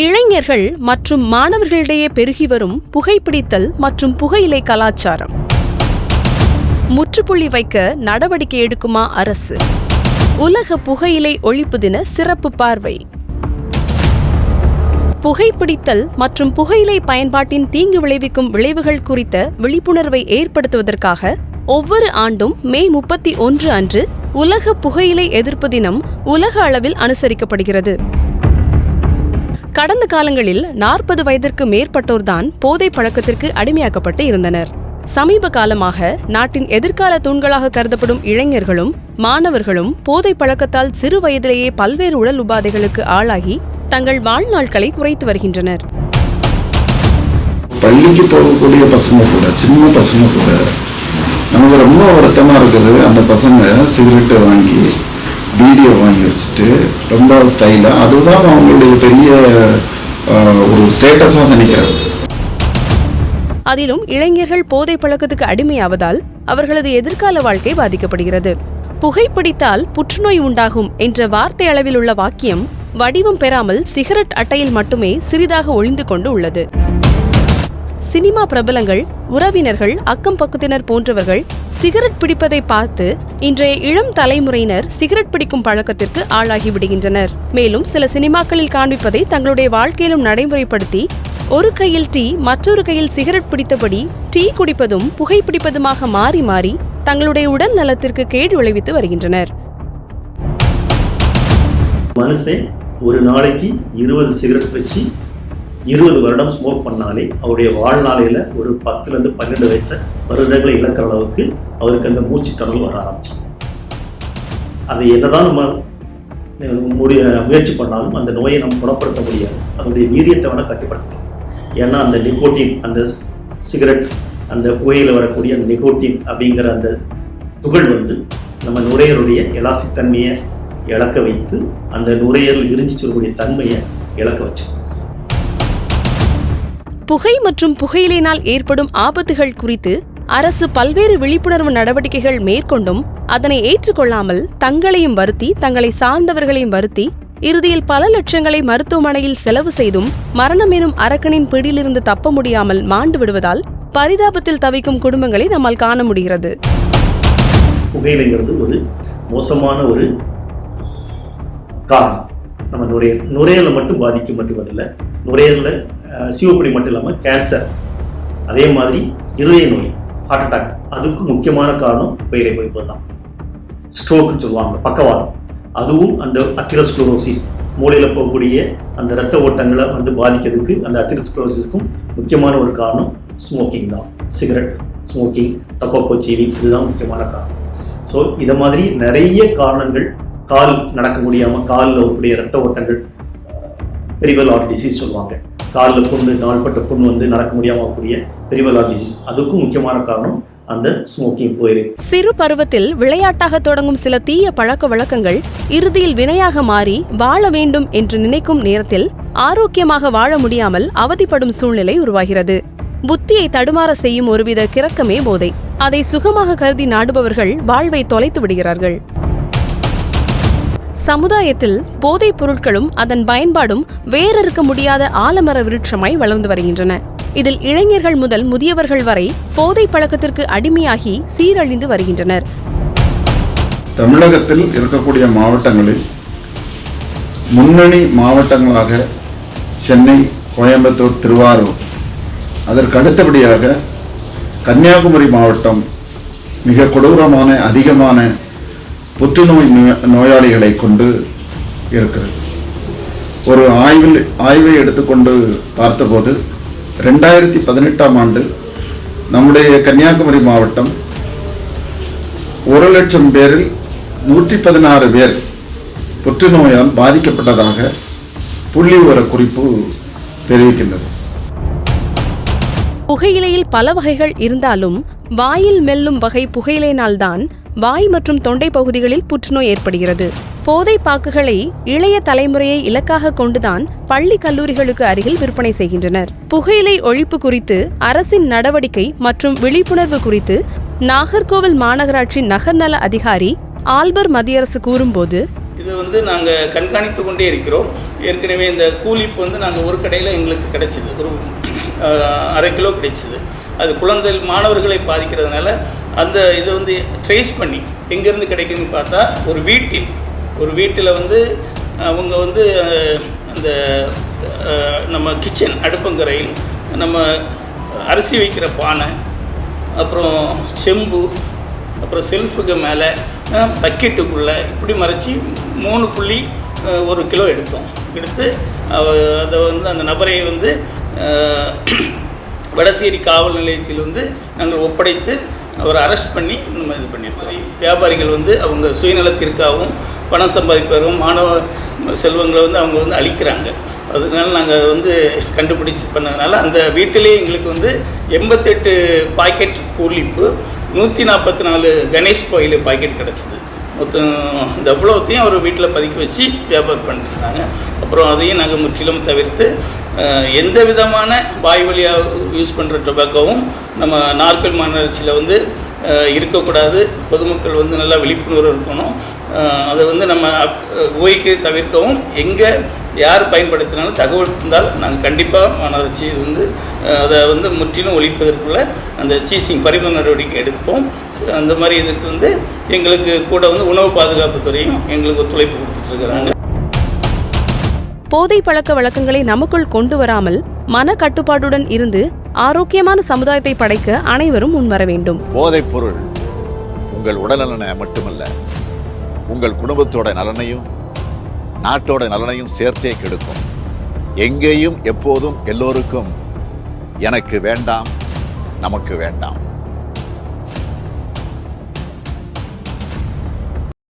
இளைஞர்கள் மற்றும் மாணவர்களிடையே பெருகி வரும் புகைப்பிடித்தல் மற்றும் புகையிலை கலாச்சாரம். முற்றுப்புள்ளி வைக்க நடவடிக்கை எடுக்குமா அரசு? உலக புகையிலை ஒழிப்பு தின சிறப்பு பார்வை. புகைப்பிடித்தல் மற்றும் புகையிலை பயன்பாட்டின் தீங்கு விளைவிக்கும் விளைவுகள் குறித்த விழிப்புணர்வை ஏற்படுத்துவதற்காக ஒவ்வொரு ஆண்டும் மே 31 அன்று உலக புகையிலை எதிர்ப்பு தினம் உலக அளவில் அனுசரிக்கப்படுகிறது. கடந்த காலங்களில் 40 வயதிற்கு மேற்பட்டோர்தான் போதை பழக்கத்திற்கு அடிமையாக்கப்பட்டு இருந்தனர். சமீப காலமாக நாட்டின் எதிர்கால தூண்களாக கருதப்படும் இளைஞர்களும் மாணவர்களும் போதை பழக்கத்தால் சிறு வயதிலேயே பல்வேறு உடல் உபாதைகளுக்கு ஆளாகி தங்கள் வாழ்நாட்களை குறைத்து வருகின்றனர். பள்ளிக்கு போகக்கூடிய பசங்க கூட, சின்ன பசங்க கூட நமக்கு ரொம்ப வருத்தமா இருக்குது. அந்த பசங்க சிகரெட்டு வாங்கி வீடியோ வாங்கி வச்சுட்டு ரொம்ப ஸ்டைலா, அதுதான் அவங்களுடைய பெரிய ஒரு ஸ்டேட்டஸா நினைக்கிறாங்க. அதிலும் இளைஞர்கள் போதை பழக்கத்துக்கு அடிமையாவதால் அவர்களது எதிர்கால வாழ்க்கை பாதிக்கப்படுகிறது. புகைப்பிடித்தால் புற்றுநோய் உண்டாகும் என்ற வார்த்தை அளவில் உள்ள வாக்கியம் வடிவம் பெறாமல் சிகரெட் அட்டையில் மட்டுமே சிறிதாக ஒளிந்து கொண்டு உள்ளது. சினிமா பிரபலங்கள், உறவினர்கள், அக்கம் பக்கத்தினர் போன்றவர்கள் சிகரெட் பிடிப்பதை பார்த்து இன்றைய இளம் தலைமுறையினர் சிகரெட் பிடிக்கும் பழக்கத்திற்கு ஆளாகி விடுகின்றனர். மேலும் சில சினிமாக்களில் காண்பிப்பதை தங்களுடைய வாழ்க்கையிலும் நடைமுறைப்படுத்தி ஒரு கையில் டீ மற்றொரு கையில் சிகரெட் பிடித்தபடி டீ குடிப்பதும் புகைப்பிடிப்பதுமாக மாறி மாறி தங்களுடைய உடல் நலத்திற்கு கேடு விளைவித்து வருகின்றனர். மனுஷன் ஒரு நாளைக்கு 20 சிகரெட் வச்சு 20 வருடம் ஸ்மோக் பண்ணாலே அவருடைய வாழ்நாளையில் ஒரு 10 to 12 வருடங்களை இழக்கிற அளவுக்கு அவருக்கு அந்த மூச்சு திணறல் வர ஆரம்பிச்சோம். அது என்னதான் நம்ம முயற்சி பண்ணாலும் அந்த நோயை நம்ம குணப்படுத்த முடியாது. அதனுடைய வீரியத்தை வேணால் கட்டுப்படுத்தலாம். ஏன்னா அந்த நிக்கோட்டின், அந்த சிகரெட், அந்த புகையில் வரக்கூடிய அந்த நிக்கோட்டின் அப்படிங்கிற அந்த துகள் நம்ம நுரையீரலுடைய எலாஸ்டிக் தன்மையை இழக்க வைத்து அந்த நுரையீரல் விரிஞ்சு சொல்லக்கூடிய தன்மையை இழக்க வச்சோம். புகை மற்றும் புகையிலையினால் ஏற்படும் ஆபத்துகள் குறித்து அரசு பல்வேறு விழிப்புணர்வு நடவடிக்கைகள் மேற்கொண்டும் அதனை ஏற்றுக்கொள்ளாமல் தங்களையும் வருத்தி தங்களை சார்ந்தவர்களையும் வருத்தி இறுதியில் பல லட்சங்களை மருத்துவமனையில் செலவு செய்தும் மரணம் எனும் அரக்கனின் பிடியிலிருந்து தப்ப முடியாமல் மாண்டு விடுவதால் பரிதாபத்தில் தவிக்கும் குடும்பங்களை நம்மால் காண முடிகிறது. புகையிலைங்கிறது ஒரு மோசமான ஒரு காரணம். நம்ம நுரையீரலை மட்டும் பாதிக்க மட்டுமல்ல, நுரையீரலில் சிவப்படி மட்டும் இல்லாமல் கேன்சர், அதே மாதிரி இருதய நோய், ஹார்ட் அட்டாக், அதுக்கு முக்கியமான காரணம் புகையிலை புகைப்பது தான். ஸ்ட்ரோக்னு சொல்லுவாங்க, பக்கவாதம், அதுவும் அந்த அத்திரோஸ்க்ளரோசிஸ், மூளையில் போகக்கூடிய அந்த இரத்த ஓட்டங்களை பாதிக்கிறதுக்கு அந்த அத்திரோஸ்க்ளரோசிஸ்க்கும் முக்கியமான ஒரு காரணம் ஸ்மோக்கிங் தான். சிகரெட், ஸ்மோக்கிங், டொபாக்கோ சீவிங், இதுதான் முக்கியமான காரணம். ஸோ இதை மாதிரி நிறைய காரணங்கள், கால் நடக்க முடியாமல் காலில் வரக்கூடிய இரத்த ஓட்டங்கள், பெரிவல் ஆர்ட் டிசீஸ் சொல்லுவாங்க, காலில் புண்ணு, நாள்பட்ட புண்ணு நடக்க முடியாமல் வரக்கூடிய பெரிவல் ஆர்ட் டிசீஸ், அதுக்கும் முக்கியமான காரணம் அந்த ஸ்மோக்கிங் புகையிலை. சிறு பருவத்தில் விளையாட்டாக தொடங்கும் சில தீய பழக்க வழக்கங்கள் இறுதியில் வினையாக மாறி வாழ வேண்டும் என்று நினைக்கும் நேரத்தில் ஆரோக்கியமாக வாழ முடியாமல் அவதிப்படும் சூழ்நிலை உருவாகிறது. புத்தியை தடுமாற செய்யும் ஒருவித கிறக்கமே போதை. அதை சுகமாக கருதி நாடுபவர்கள் வாழ்வை தொலைத்து விடுகிறார்கள். சமுதாயத்தில் போதைப் பொருட்களும் அதன் பயன்பாடும் வேறறுக்க முடியாத ஆலமர விருட்சமாய் வளர்ந்து வருகின்றன. இதில் இளைஞர்கள் முதல் முதியவர்கள் வரை போதை பழக்கத்திற்கு அடிமையாகி சீரழிந்து வருகின்றனர். தமிழகத்தில் இருக்கக்கூடிய மாவட்டங்களில் முன்னணி மாவட்டங்களாக சென்னை, கோயம்புத்தூர், திருவாரூர், அதற்கு அடுத்தபடியாக கன்னியாகுமரி மாவட்டம் மிக கொடூரமான அதிகமான புற்றுநோய் நோயாளிகளை கொண்டு இருக்கிறது. ஒரு ஆய்வை எடுத்துக்கொண்டு பார்த்தபோது 2018 ஆண்டு நம்முடைய கன்னியாகுமரி மாவட்டம் 1,00,000 பேரில் 116 பேர் புற்றுநோயால் பாதிக்கப்பட்டதாக புள்ளி விவர குறிப்பு தெரிவிக்கின்றது. புகையிலையில் பல வகைகள் இருந்தாலும் வாயில் மெல்லும் வகை புகையிலையினால்தான் வாய் மற்றும் தொண்டை பகுதிகளில் புற்றுநோய் ஏற்படுகிறது. போதை பாக்குகளை இளைய தலைமுறையை இலக்காக கொண்டுதான் பள்ளி கல்லூரிகளுக்கு அருகில் விற்பனை செய்கின்றனர். புகையிலை ஒழிப்பு குறித்து அரசின் நடவடிக்கை மற்றும் விழிப்புணர்வு குறித்து நாகர்கோவில் மாநகராட்சி நகர்நல அதிகாரி ஆல்பர் மத்தியரசு கூறும்போது, இது வந்து நாங்கள் கண்காணித்து கொண்டே இருக்கிறோம். ஏற்கனவே இந்த கூலிப்பு வந்து நாங்கள் ஒரு கடையில் எங்களுக்கு கிடைச்சிது, ஒரு 1/2 கிலோ கிடைச்சிது. அது குழந்தை மாணவர்களை பாதிக்கிறதுனால அந்த இதை வந்து ட்ரேஸ் பண்ணி எங்கேருந்து கிடைக்குதுன்னு பார்த்தா ஒரு வீட்டில் வந்து அவங்க வந்து அந்த நம்ம கிச்சன் அடுப்பங்கரையில் நம்ம அரிசி வைக்கிற பானை, அப்புறம் செம்பு, அப்புறம் செல்ஃபுக்கு மேலே பக்கெட்டுக்குள்ளே இப்படி மறைச்சி 3.1 கிலோ எடுத்து அதை வந்து அந்த நபரை வந்து வடசேரி காவல் நிலையத்தில் வந்து நாங்கள் ஒப்படைத்து அவரை அரெஸ்ட் பண்ணி நம்ம இது பண்ணியிருக்கோம். வியாபாரிகள் வந்து அவங்க சுயநலத்திற்காகவும் பணம் சம்பாதிப்பவரும் மாணவ செல்வங்களை வந்து அவங்க வந்து அழிக்கிறாங்க. அதனால நாங்கள் அதை வந்து கண்டுபிடிச்சி பண்ணதுனால அந்த வீட்டிலே எங்களுக்கு வந்து 88 பாக்கெட் கூலிப்பு, 144 கணேஷ் கோயில் பாக்கெட் கிடச்சிது. மொத்தம் இந்த அவ்வளோத்தையும் அவர் வீட்டில் பதுக்கி வச்சு வியாபாரம் பண்ணிட்டுருந்தாங்க. அப்புறம் அதையும் நாங்கள் முற்றிலும் தவிர்த்து எந்த விதமான வாய் வழியாக யூஸ் பண்ணுற டொபாக்கோவும் நம்ம நார்கல் மாநகராட்சியில் வந்து இருக்கக்கூடாது. பொதுமக்கள் வந்து நல்லா விழிப்புணர்வு இருக்கணும். அதை வந்து நம்ம உபயோகிக்க தவிர்க்கவும், எங்கே யார் பயன்படுத்தினாலும் தகவல் இருந்தால் நாங்கள் கண்டிப்பாக மாநகராட்சி வந்து அதை வந்து முற்றிலும் ஒழிப்பதற்குள்ள அந்த சீசிங் பரிமாண நடவடிக்கை எடுப்போம். அந்த மாதிரி இதுக்கு வந்து எங்களுக்கு கூட வந்து உணவு பாதுகாப்புத்துறையும் எங்களுக்கு ஒத்துழைப்பு கொடுத்துட்ருக்குறாங்க. போதை பழக்க வழக்கங்களை நமக்குள் கொண்டு வராமல் மன கட்டுப்பாட்டுடன் இருந்து ஆரோக்கியமான சமுதாயத்தை படைக்க அனைவரும் முன்வர வேண்டும். போதைப் பொருள் உங்கள் உடல்நலனை மட்டுமல்ல, உங்கள் குடும்பத்தோட நலனையும் நாட்டோட நலனையும் சேர்த்தே கெடுக்கும். எங்கேயும் எப்போதும் எல்லோருக்கும் எனக்கு வேண்டாம், நமக்கு வேண்டாம்.